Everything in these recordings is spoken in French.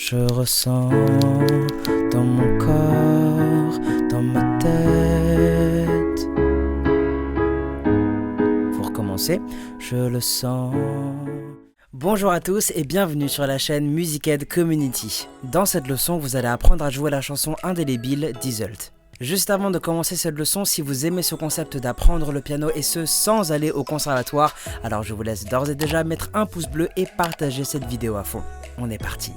Je ressens dans mon corps, dans ma tête. Pour commencer, je le sens. Bonjour à tous et bienvenue sur la chaîne Musicaid Community. Dans cette leçon, vous allez apprendre à jouer la chanson indélébile d'Iseult. Juste avant de commencer cette leçon, si vous aimez ce concept d'apprendre le piano et ce sans aller au conservatoire, alors je vous laisse d'ores et déjà mettre un pouce bleu et partager cette vidéo à fond. On est parti.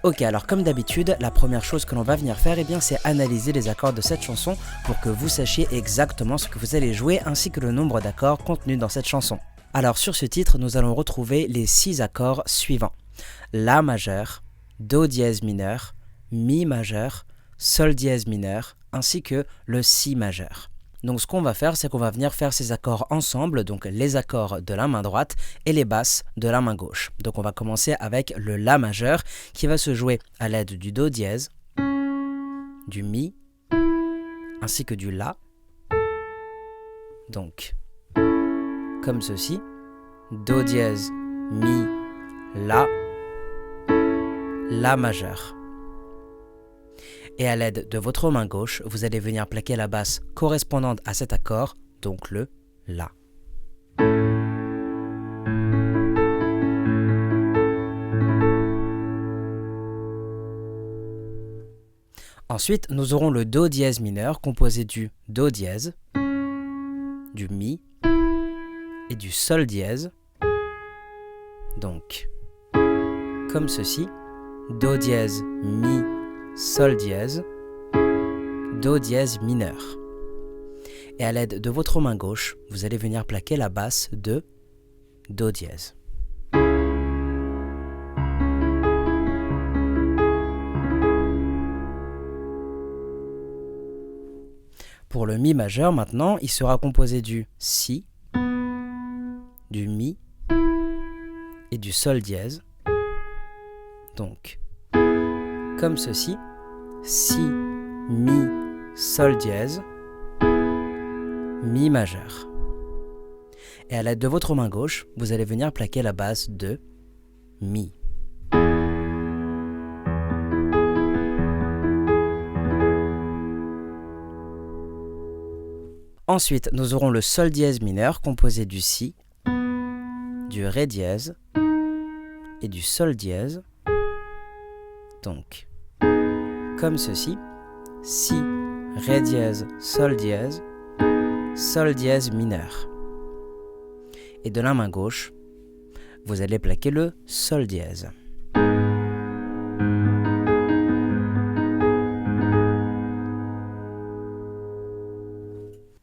Ok, alors comme d'habitude, la première chose que l'on va venir faire, c'est analyser les accords de cette chanson pour que vous sachiez exactement ce que vous allez jouer ainsi que le nombre d'accords contenus dans cette chanson. Alors sur ce titre, nous allons retrouver les 6 accords suivants. La majeur, Do dièse mineur, Mi majeur, Sol dièse mineur, ainsi que le Si majeur. Donc ce qu'on va faire, c'est qu'on va venir faire ces accords ensemble, donc les accords de la main droite et les basses de la main gauche. Donc on va commencer avec le La majeur qui va se jouer à l'aide du Do dièse, du Mi, ainsi que du La. Donc comme ceci, Do dièse, Mi, La majeur. Et à l'aide de votre main gauche, vous allez venir plaquer la basse correspondante à cet accord, donc le La. Ensuite, nous aurons le Do dièse mineur composé du Do dièse, du Mi et du Sol dièse. Donc, comme ceci, Do dièse, Mi, Sol dièse, Do dièse mineur. Et à l'aide de votre main gauche, vous allez venir plaquer la basse de Do dièse. Pour le Mi majeur maintenant, il sera composé du Si, du Mi et du Sol dièse. Donc, comme ceci, Si, Mi, Sol dièse, Mi majeur. Et à l'aide de votre main gauche, vous allez venir plaquer la basse de Mi. Ensuite, nous aurons le Sol dièse mineur composé du Si, du Ré dièse et du Sol dièse. Donc, comme ceci, Si, Ré dièse, Sol dièse mineur. Et de la main gauche, vous allez plaquer le Sol dièse.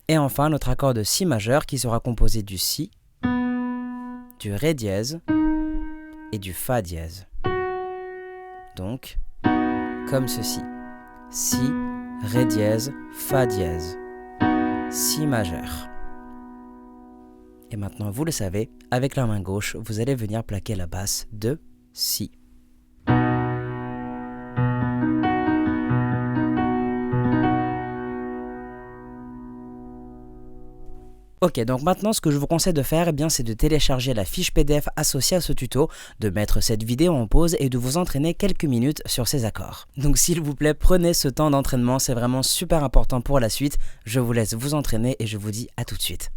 Et enfin, notre accord de Si majeur qui sera composé du Si, du Ré dièse et du Fa dièse. Donc, comme ceci, Si, Ré dièse, Fa dièse, Si majeur. Et maintenant, vous le savez, avec la main gauche, vous allez venir plaquer la basse de Si. Ok, donc maintenant ce que je vous conseille de faire, c'est de télécharger la fiche PDF associée à ce tuto, de mettre cette vidéo en pause et de vous entraîner quelques minutes sur ces accords. Donc s'il vous plaît, prenez ce temps d'entraînement, c'est vraiment super important pour la suite. Je vous laisse vous entraîner et je vous dis à tout de suite.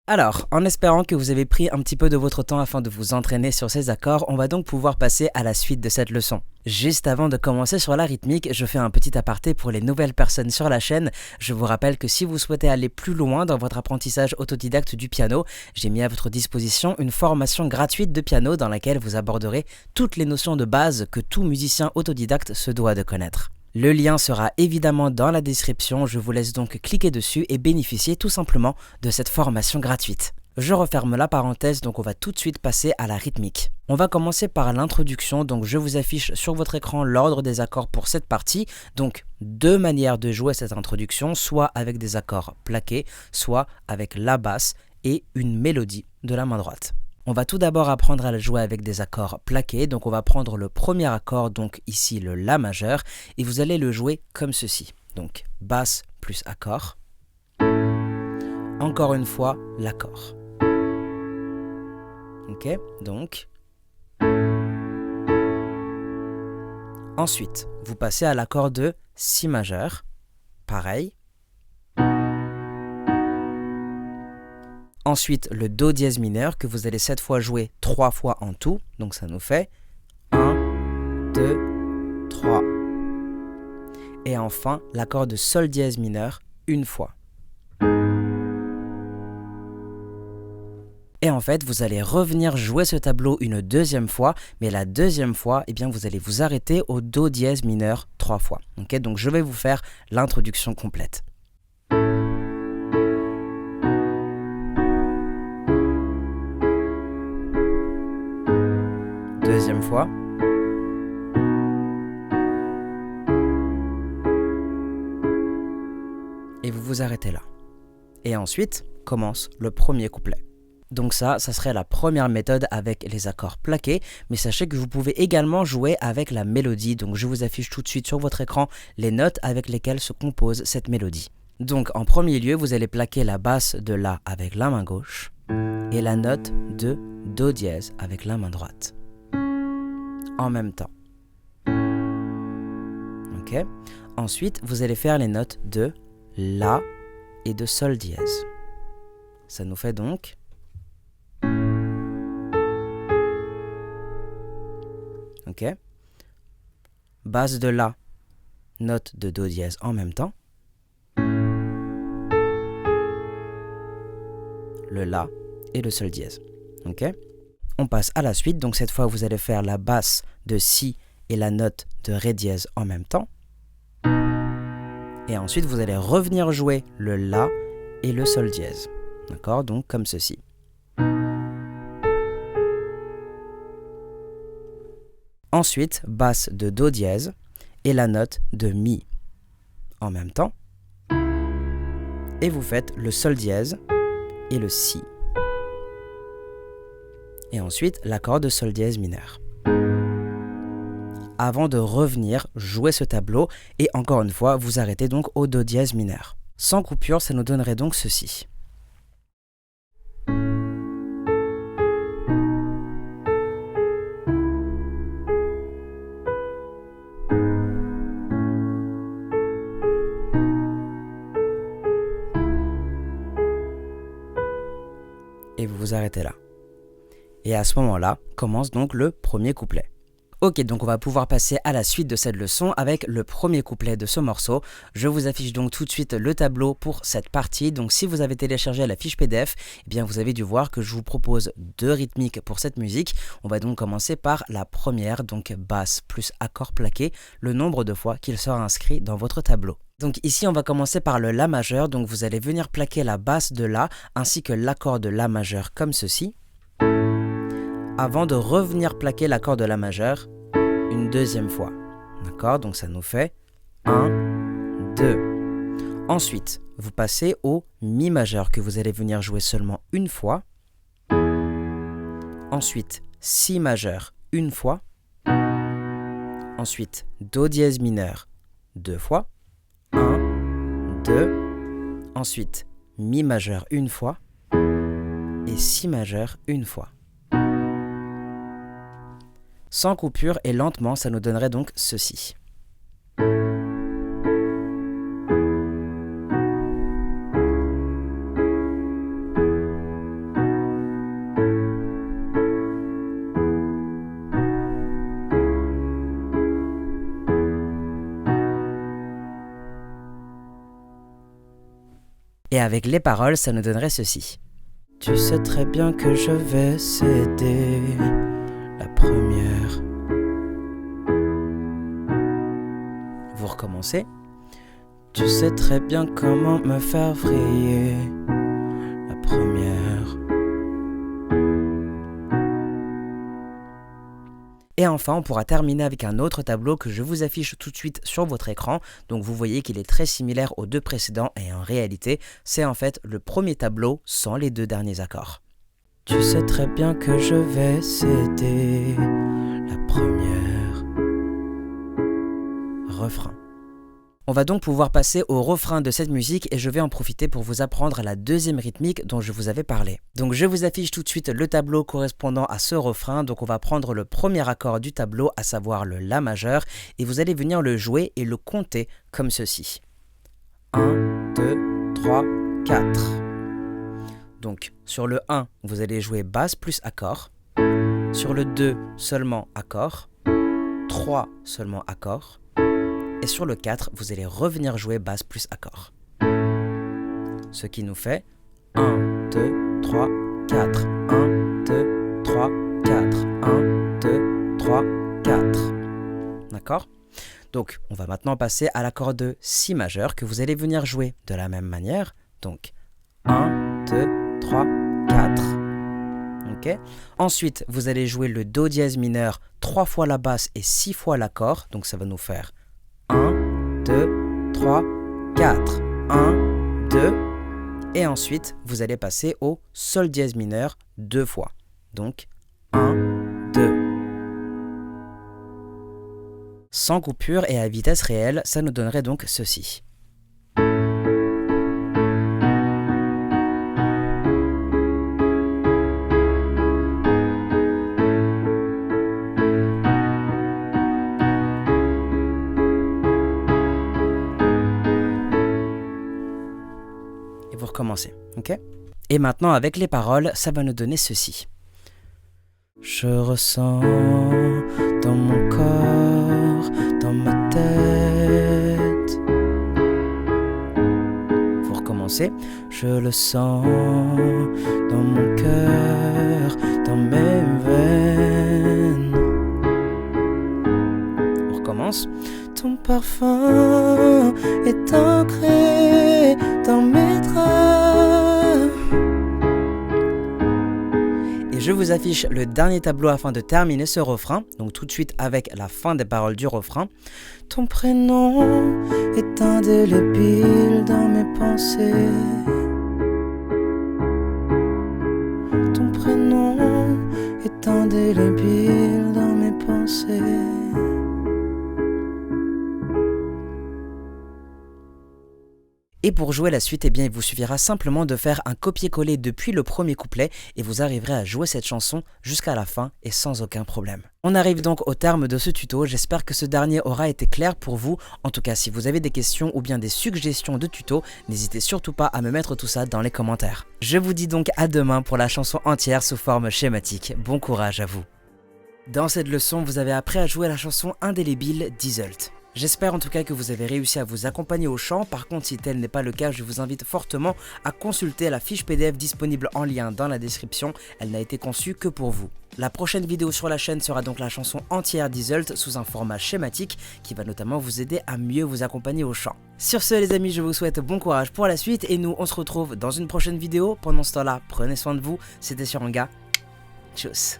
Alors, en espérant que vous avez pris un petit peu de votre temps afin de vous entraîner sur ces accords, on va donc pouvoir passer à la suite de cette leçon. Juste avant de commencer sur la rythmique, je fais un petit aparté pour les nouvelles personnes sur la chaîne. Je vous rappelle que si vous souhaitez aller plus loin dans votre apprentissage autodidacte du piano, j'ai mis à votre disposition une formation gratuite de piano dans laquelle vous aborderez toutes les notions de base que tout musicien autodidacte se doit de connaître. Le lien sera évidemment dans la description, je vous laisse donc cliquer dessus et bénéficier tout simplement de cette formation gratuite. Je referme la parenthèse, donc on va tout de suite passer à la rythmique. On va commencer par l'introduction, donc je vous affiche sur votre écran l'ordre des accords pour cette partie. Donc 2 manières de jouer cette introduction, soit avec des accords plaqués, soit avec la basse et une mélodie de la main droite. On va tout d'abord apprendre à la jouer avec des accords plaqués, donc on va prendre le premier accord, donc ici le La majeur, et vous allez le jouer comme ceci. Donc basse plus accord, encore une fois l'accord. Ok, donc. Ensuite, vous passez à l'accord de Si majeur. Pareil. Ensuite, le Do dièse mineur que vous allez cette fois jouer 3 fois en tout. Donc ça nous fait 1, 2, 3. Et enfin, l'accord de Sol dièse mineur une fois. Et en fait, vous allez revenir jouer ce tableau une deuxième fois, mais la deuxième fois, eh bien, vous allez vous arrêter au Do dièse mineur 3 fois. Okay, donc je vais vous faire l'introduction complète. Deuxième fois. Et vous vous arrêtez là. Et ensuite, commence le premier couplet. Donc ça serait la première méthode avec les accords plaqués, mais sachez que vous pouvez également jouer avec la mélodie. Donc je vous affiche tout de suite sur votre écran les notes avec lesquelles se compose cette mélodie. Donc en premier lieu, vous allez plaquer la basse de La avec la main gauche et la note de Do dièse avec la main droite. En même temps. Ok. Ensuite, vous allez faire les notes de La et de Sol dièse. Ça nous fait donc... Ok. Basse de La, note de Do dièse en même temps. Le La et le Sol dièse. Ok. On passe à la suite. Donc cette fois, vous allez faire la basse de Si et la note de Ré dièse en même temps. Et ensuite, vous allez revenir jouer le La et le Sol dièse. D'accord? Donc comme ceci. Ensuite, basse de Do dièse et la note de Mi en même temps. Et vous faites le Sol dièse et le Si. Et ensuite, l'accord de Sol dièse mineur. Avant de revenir jouer ce tableau et encore une fois, vous arrêtez donc au Do dièse mineur. Sans coupure, ça nous donnerait donc ceci. Et vous vous arrêtez là. Et à ce moment-là, commence donc le premier couplet. Ok, donc on va pouvoir passer à la suite de cette leçon avec le premier couplet de ce morceau. Je vous affiche donc tout de suite le tableau pour cette partie. Donc si vous avez téléchargé la fiche PDF, eh bien vous avez dû voir que je vous propose 2 rythmiques pour cette musique. On va donc commencer par la première, donc basse plus accord plaqué, le nombre de fois qu'il sera inscrit dans votre tableau. Donc ici, on va commencer par le La majeur. Donc vous allez venir plaquer la basse de La ainsi que l'accord de La majeur comme ceci. Avant de revenir plaquer l'accord de La majeur une deuxième fois. D'accord? Donc ça nous fait 1, 2. Ensuite, vous passez au Mi majeur que vous allez venir jouer seulement une fois. Ensuite, Si majeur une fois. Ensuite, Do dièse mineur 2 fois. 1, 2. Ensuite, Mi majeur une fois. Et Si majeur une fois. Sans coupure et lentement, ça nous donnerait donc ceci. Et avec les paroles, ça nous donnerait ceci. Tu sais très bien que je vais céder la première. Vous recommencez. Tu sais très bien comment me faire vriller la première. Et enfin, on pourra terminer avec un autre tableau que je vous affiche tout de suite sur votre écran. Donc vous voyez qu'il est très similaire aux 2 précédents et en réalité, c'est en fait le premier tableau sans les 2 derniers accords. Tu sais très bien que je vais céder la première. Refrain. On va donc pouvoir passer au refrain de cette musique et je vais en profiter pour vous apprendre la deuxième rythmique dont je vous avais parlé. Donc je vous affiche tout de suite le tableau correspondant à ce refrain. Donc on va prendre le premier accord du tableau, à savoir le La majeur, et vous allez venir le jouer et le compter comme ceci. 1, 2, 3, 4. Donc sur le 1, vous allez jouer basse plus accord. Sur le 2, seulement accord. 3, seulement accord. Et sur le 4, vous allez revenir jouer basse plus accord. Ce qui nous fait 1, 2, 3, 4. 1, 2, 3, 4. 1, 2, 3, 4. D'accord ? Donc, on va maintenant passer à l'accord de Si majeur que vous allez venir jouer de la même manière. Donc, 1, 2, 3, 4. Okay. Ensuite, vous allez jouer le Do dièse mineur 3 fois la basse et 6 fois l'accord. Donc, ça va nous faire 1, 2, 3, 4. 1, 2. Et ensuite, vous allez passer au Sol dièse mineur 2 fois. Donc, 1, 2. Sans coupure et à vitesse réelle, ça nous donnerait donc ceci. Et vous recommencez, ok ? Et maintenant, avec les paroles, ça va nous donner ceci. Je ressens dans mon corps, dans ma tête. Vous recommencez. Je le sens dans mon cœur, dans mes veines. On recommence. Ton parfum est ancré dans mes draps. Je vous affiche le dernier tableau afin de terminer ce refrain, donc tout de suite avec la fin des paroles du refrain. Ton prénom est indélébile dans mes pensées. Ton prénom est indélébile dans mes pensées. Et pour jouer la suite, eh bien, il vous suffira simplement de faire un copier-coller depuis le premier couplet et vous arriverez à jouer cette chanson jusqu'à la fin et sans aucun problème. On arrive donc au terme de ce tuto, j'espère que ce dernier aura été clair pour vous. En tout cas, si vous avez des questions ou bien des suggestions de tutos, n'hésitez surtout pas à me mettre tout ça dans les commentaires. Je vous dis donc à demain pour la chanson entière sous forme schématique. Bon courage à vous. Dans cette leçon, vous avez appris à jouer la chanson indélébile d'Iseult. J'espère en tout cas que vous avez réussi à vous accompagner au chant. Par contre, si tel n'est pas le cas, je vous invite fortement à consulter la fiche PDF disponible en lien dans la description. Elle n'a été conçue que pour vous. La prochaine vidéo sur la chaîne sera donc la chanson entière d'Iseult sous un format schématique qui va notamment vous aider à mieux vous accompagner au chant. Sur ce les amis, je vous souhaite bon courage pour la suite et nous on se retrouve dans une prochaine vidéo. Pendant ce temps-là, prenez soin de vous. C'était Suranga. Tchuss.